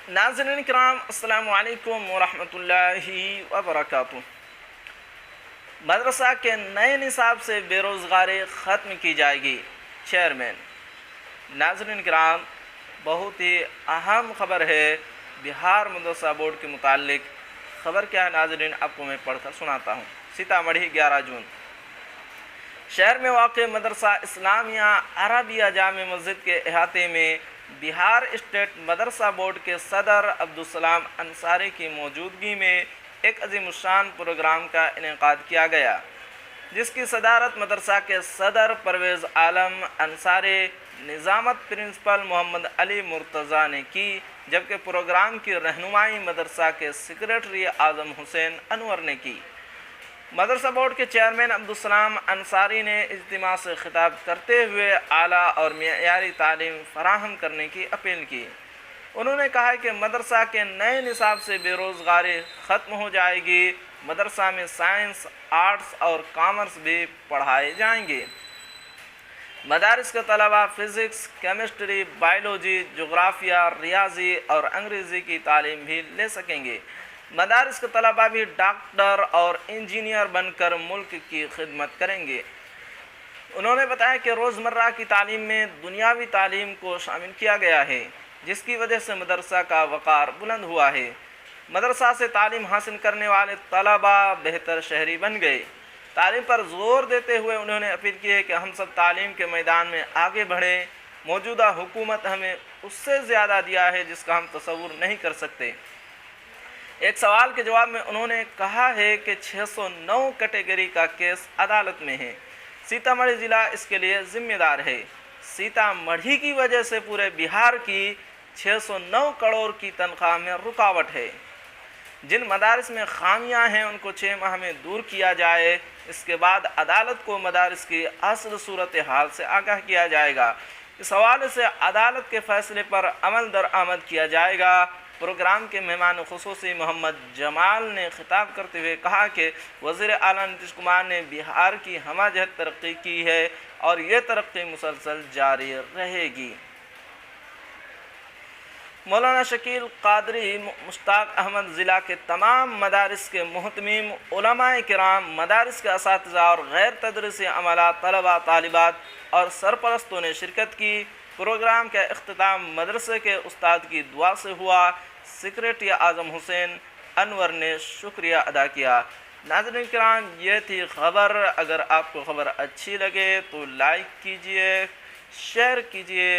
नाज़रीन किराम अस्सलामु अलैकुम वरहमतुल्लाहि वबरकातुहू। मदरसा के नए निसाब से बेरोज़गारी ख़त्म की जाएगी, चेयरमैन। नाज़रीन किराम, बहुत ही अहम ख़बर है बिहार मदरसा बोर्ड के मुतालिक। ख़बर क्या है नाज़रीन, आपको मैं पढ़कर सुनाता हूँ। सीतामढ़ी 11 जून। शहर में वाक़ मदरसा इस्लामिया अरबिया जामे मस्जिद के अहाते में बिहार स्टेट मदरसा बोर्ड के सदर अब्दुलसलाम अंसारी की मौजूदगी में एक अज़ीमुश्शान प्रोग्राम का इनेकाद किया गया, जिसकी सदारत मदरसा के सदर परवेज़ आलम अंसारी निज़ामत प्रिंसिपल मोहम्मद अली मुर्तज़ा ने की, जबकि प्रोग्राम की रहनुमाई मदरसा के सेक्रेटरी आज़म हुसैन अनवर ने की। मदरसा बोर्ड के चेयरमैन अब्दुलसलाम अंसारी ने इज्तिमा से खिताब करते हुए आला और मेयारी तालीम फराहम करने की अपील की। उन्होंने कहा कि मदरसा के नए निसाब से बेरोज़गारी ख़त्म हो जाएगी। मदरसा में साइंस, आर्ट्स और कॉमर्स भी पढ़ाए जाएंगे। मदारिस के तलबा फ़िज़िक्स, केमिस्ट्री, बायोलॉजी, जोग्राफिया, रियाजी और अंग्रेज़ी की तालीम भी ले सकेंगे। मदारिस के तलबा भी डॉक्टर और इंजीनियर बनकर मुल्क की खिदमत करेंगे। उन्होंने बताया कि रोज़मर्रा की तालीम में दुनियावी तालीम को शामिल किया गया है, जिसकी वजह से मदरसा का वक़ार बुलंद हुआ है। मदरसा से तालीम हासिल करने वाले तलबा बेहतर शहरी बन गए। तालीम पर ज़ोर देते हुए उन्होंने अपील की है कि हम सब तालीम के मैदान में आगे बढ़ें। मौजूदा हुकूमत हमें उससे ज़्यादा दिया है जिसका हम तसव्वुर नहीं कर सकते। एक सवाल के जवाब में उन्होंने कहा है कि 609 कैटेगरी का केस अदालत में है। सीतामढ़ी ज़िला इसके लिए ज़िम्मेदार है। सीतामढ़ी की वजह से पूरे बिहार की 609 करोड़ की तनख्वाह में रुकावट है। जिन मदारिस में खामियां हैं उनको 6 माह में दूर किया जाए। इसके बाद अदालत को मदारिस की असल सूरत हाल से आगाह किया जाएगा। इस हवाले से अदालत के फ़ैसले पर अमल दरामद किया जाएगा। प्रोग्राम के मेहमान खुसूसी मोहम्मद जमाल ने खिताब करते हुए कहा कि वज़ीर आला नीतीश कुमार ने बिहार की हमाजहत तरक्की की है और ये तरक्की मुसलसल जारी रहेगी। मौलाना शकील कादरी मुश्ताक अहमद ज़िला के तमाम मदारिस के मुहतमीम, उलमाए किराम, मदारिस के असातिज़ा और गैर तदरीसी अमला, तलबा, तालिबात और सरपरस्तों ने शिरकत की। प्रोग्राम का इख्तिताम मदरसे के उस्ताद की दुआ से हुआ। सेक्रेटरी आज़म हुसैन अनवर ने शुक्रिया अदा किया। नाज़रीन किराम, ये थी ख़बर। अगर आपको ख़बर अच्छी लगे तो लाइक कीजिए, शेयर कीजिए।